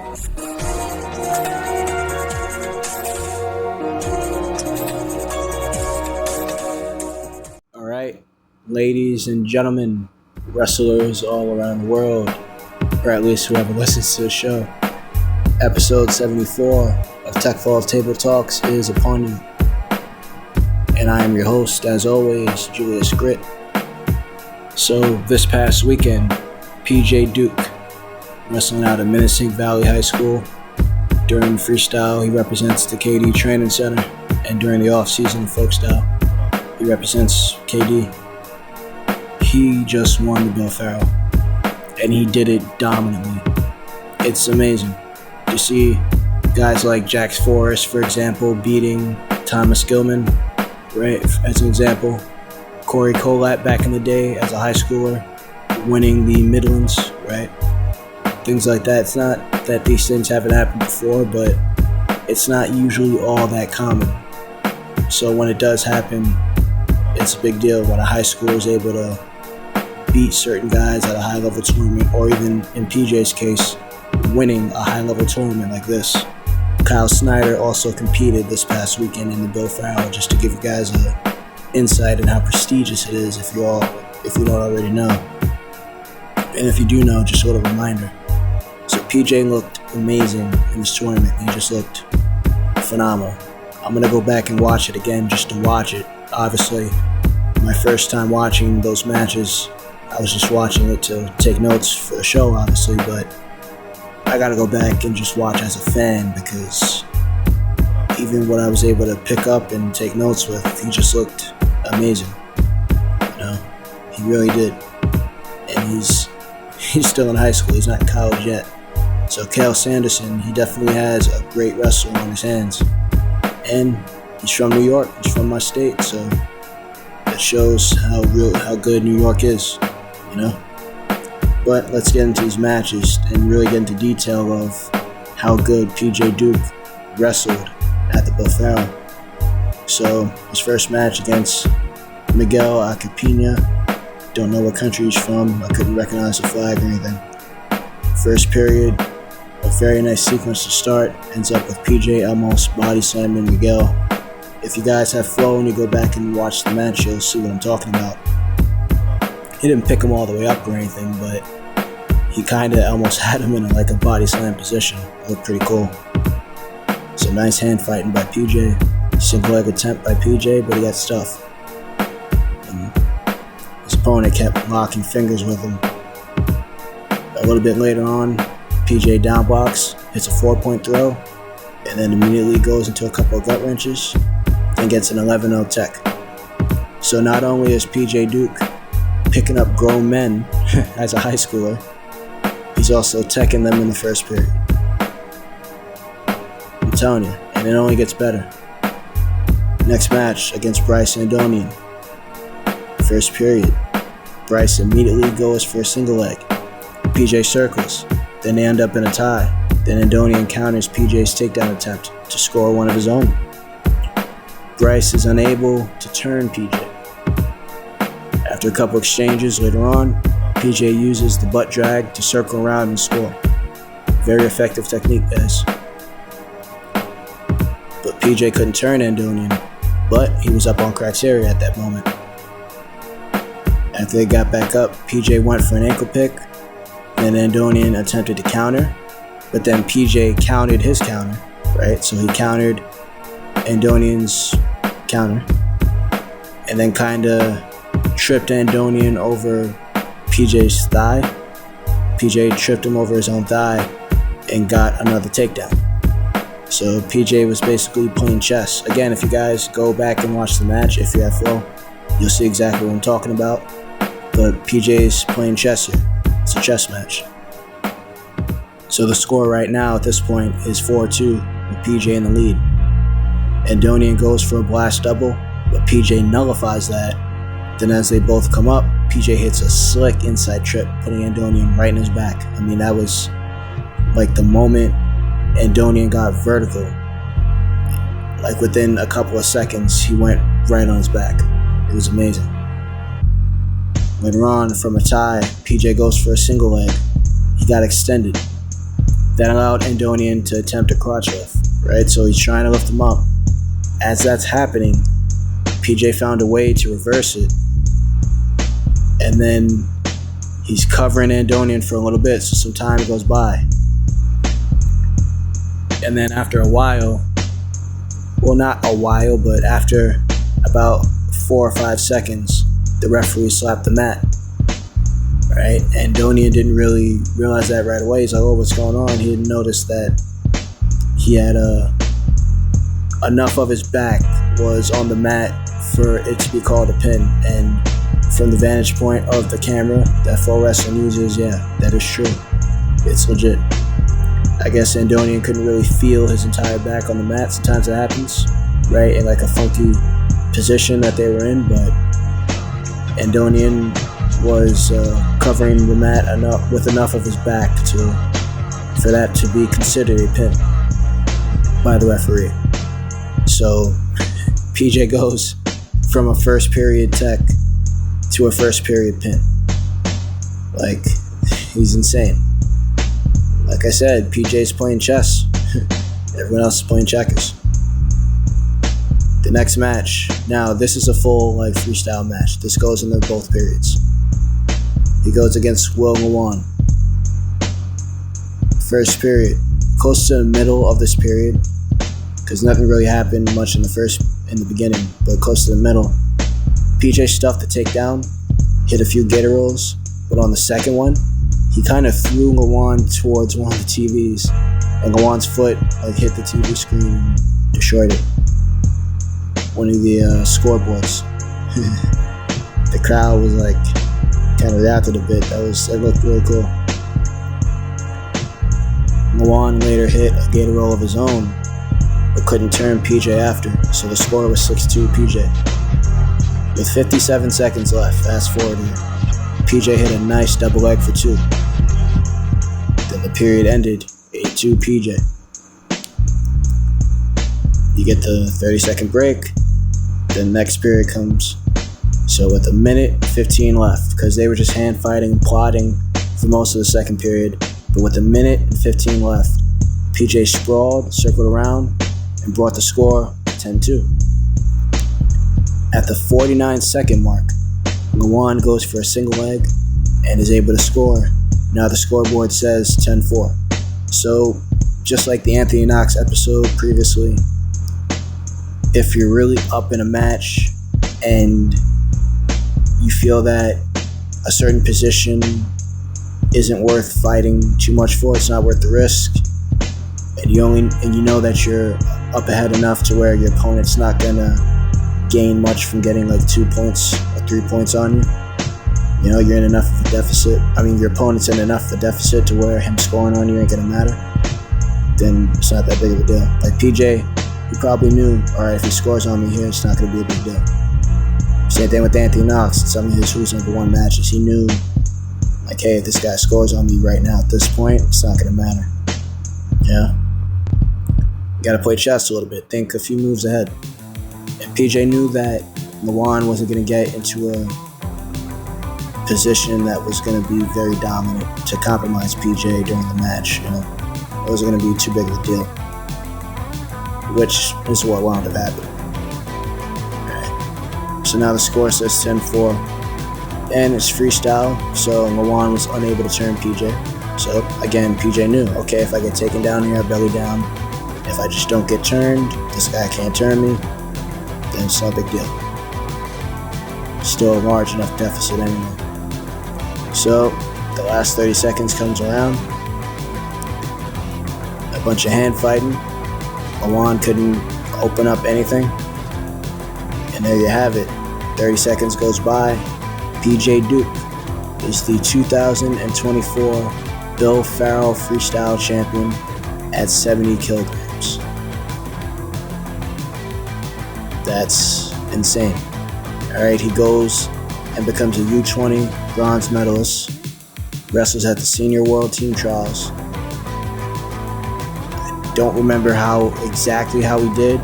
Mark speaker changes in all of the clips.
Speaker 1: All right, ladies and gentlemen, wrestlers all around the world, or at least whoever listens to the show, episode 74 of Techfall Tabletalks is upon you. And I am your host, as always, Julius Grit. So this past weekend, PJ Duke, wrestling out of Minnesink Valley High School. During freestyle, he represents the KD Training Center, and during the off-season folk style, he represents KD. He just won the Bill Farrell, and he did it dominantly. It's amazing to see guys like Jax Forrest, for example, beating Thomas Gilman, right, as an example. Corey Colat back in the day as a high schooler, winning the Midlands, right? Things like that. It's not that these things haven't happened before, but it's not usually all that common. So when it does happen, it's a big deal when a high school is able to beat certain guys at a high-level tournament, or even, in PJ's case, winning a high-level tournament like this. Kyle Snyder also competed this past weekend in the Bill Farrell, just to give you guys an insight on how prestigious it is if you don't already know. And if you do know, just sort of a reminder. So PJ looked amazing in this tournament. He just looked phenomenal. I'm going to go back and watch it again just to watch it. Obviously, my first time watching those matches, I was just watching it to take notes for the show, obviously, but I gotta go back and just watch as a fan, because even what I was able to pick up and take notes with, he just looked amazing. You know, he really did. And he's still in high school. He's not in college yet. So Kale Sanderson, he definitely has a great wrestler on his hands. And he's from New York. He's from my state, so that shows how good New York is, you know. But let's get into these matches and really get into detail of how good PJ Duke wrestled at the Bill Farrell. So his first match against Miguel Acapina. Don't know what country he's from. I couldn't recognize the flag or anything. First period, a very nice sequence to start. Ends up with PJ almost body slamming Miguel. If you guys have flow and you go back and watch the match, you'll see what I'm talking about. He didn't pick him all the way up or anything, but he kind of almost had him in a body slam position. It looked pretty cool. So nice hand fighting by PJ. Single leg attempt by PJ, but he got stuff. And his opponent kept locking fingers with him. A little bit later on, PJ down blocks, hits a 4-point throw, and then immediately goes into a couple of gut wrenches and gets an 11-0 tech. So not only is PJ Duke picking up grown men as a high schooler, he's also teching them in the first period. I'm telling you, and it only gets better. Next match against Bryce Andonian. First period, Bryce immediately goes for a single leg. PJ circles, then they end up in a tie. Then Andonian counters PJ's takedown attempt to score one of his own. Bryce is unable to turn PJ. After a couple exchanges later on, PJ uses the butt drag to circle around and score. Very effective technique, guys. But PJ couldn't turn Andonian, but he was up on criteria at that moment. After they got back up, PJ went for an ankle pick, then Andonian attempted to counter, but then PJ countered his counter, right? So he countered Andonian's counter, and then kind of tripped Andonian over PJ's thigh. PJ tripped him over his own thigh and got another takedown. So PJ was basically playing chess. Again, if you guys go back and watch the match, if you have flow, you'll see exactly what I'm talking about. But PJ's playing chess here. It's a chess match. So the score right now at this point is 4-2 with PJ in the lead. Andonian goes for a blast double, but PJ nullifies that. Then as they both come up, PJ hits a slick inside trip, putting Andonian right in his back. I mean, that was like the moment Andonian got vertical. Like within a couple of seconds, he went right on his back. It was amazing. Later on, from a tie, PJ goes for a single leg. He got extended. That allowed Andonian to attempt a crotch lift, right? So he's trying to lift him up. As that's happening, PJ found a way to reverse it. And then he's covering Andonian for a little bit, so some time goes by. And then after a while, well, not a while, but after about 4 or 5 seconds, the referee slapped the mat, right? Andonian didn't really realize that right away. He's like, oh, what's going on? He didn't notice that he had enough of his back was on the mat for it to be called a pin. And from the vantage point of the camera that Full Wrestling uses, yeah, that is true. It's legit. I guess Andonian couldn't really feel his entire back on the mat. Sometimes it happens, right? In like a funky position that they were in, but Andonian was covering the mat with enough of his back for that to be considered a pin by the referee. So PJ goes from a first period tech to a first period pin. Like, he's insane. Like I said, PJ's playing chess. Everyone else is playing checkers. The next match. Now, this is a full freestyle match. This goes into both periods. He goes against Will Lawan. First period. Close to the middle of this period, because nothing really happened much in the beginning, but close to the middle. PJ stuffed the takedown, hit a few gator rolls, but on the second one, he kind of threw Lawan towards one of the TVs, and Lawan's foot hit the TV screen and destroyed it. One of the scoreboards. The crowd was kind of reacted a bit. It looked really cool. Lawan later hit a gator roll of his own, but couldn't turn PJ after, so the score was 6-2 PJ. With 57 seconds left, fast forward here, PJ hit a nice double leg for 2. Then the period ended, 8-2 PJ. You get the 30-second break, then next period comes. So with 1:15 left, because they were just hand fighting and plotting for most of the second period, but with 1:15 left, PJ sprawled, circled around, and brought the score 10-2. At the 49-second mark, Lawan goes for a single leg and is able to score. Now the scoreboard says 10-4. So, just like the Anthony Knox episode previously, if you're really up in a match and you feel that a certain position isn't worth fighting too much for, it's not worth the risk, and you know that you're up ahead enough to where your opponent's not gonna gain much from getting 2 points or 3 points on you. You know, you're in enough of a deficit. I mean, your opponent's in enough of a deficit to where him scoring on you ain't gonna matter. Then it's not that big of a deal. Like PJ, he probably knew, alright, if he scores on me here, it's not gonna be a big deal. Same thing with Anthony Knox. In some of his Who's Number One matches, he knew, hey, if this guy scores on me right now at this point, it's not gonna matter. Yeah. You gotta play chess a little bit. Think a few moves ahead. And PJ knew that Lawan wasn't gonna get into a position that was gonna be very dominant to compromise PJ during the match. You know, it wasn't gonna be too big of a deal, which is what wound up happening. Right. So now the score says 10-4, and it's freestyle. So Lawan was unable to turn PJ. So again, PJ knew, okay, if I get taken down here, I belly down. If I just don't get turned, this guy can't turn me, then it's no big deal. Still a large enough deficit anyway. So the last 30 seconds comes around. A bunch of hand fighting. Lawan couldn't open up anything. And there you have it. 30 seconds goes by. PJ Duke is the 2024 Bill Farrell Freestyle Champion at 70 kilograms. That's insane. Alright, he goes and becomes a U20 bronze medalist, wrestles at the Senior World Team Trials. I don't remember exactly how he did.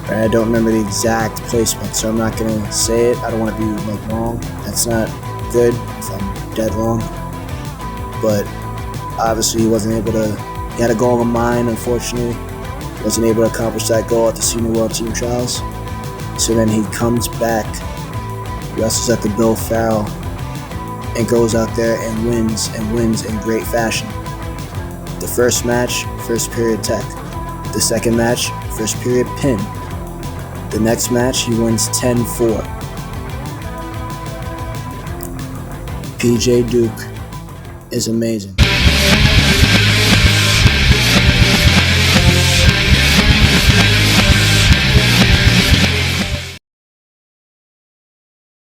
Speaker 1: I don't remember the exact placement, so I'm not going to say it. I don't want to be wrong. That's not good if I'm dead wrong. But obviously he wasn't able to He had a goal in mind, unfortunately. Wasn't able to accomplish that goal at the Senior World Team Trials. So then he comes back, wrestles at the Bill Farrell, and goes out there and wins in great fashion. The first match, first period tech. The second match, first period pin. The next match, he wins 10-4. PJ Duke is amazing.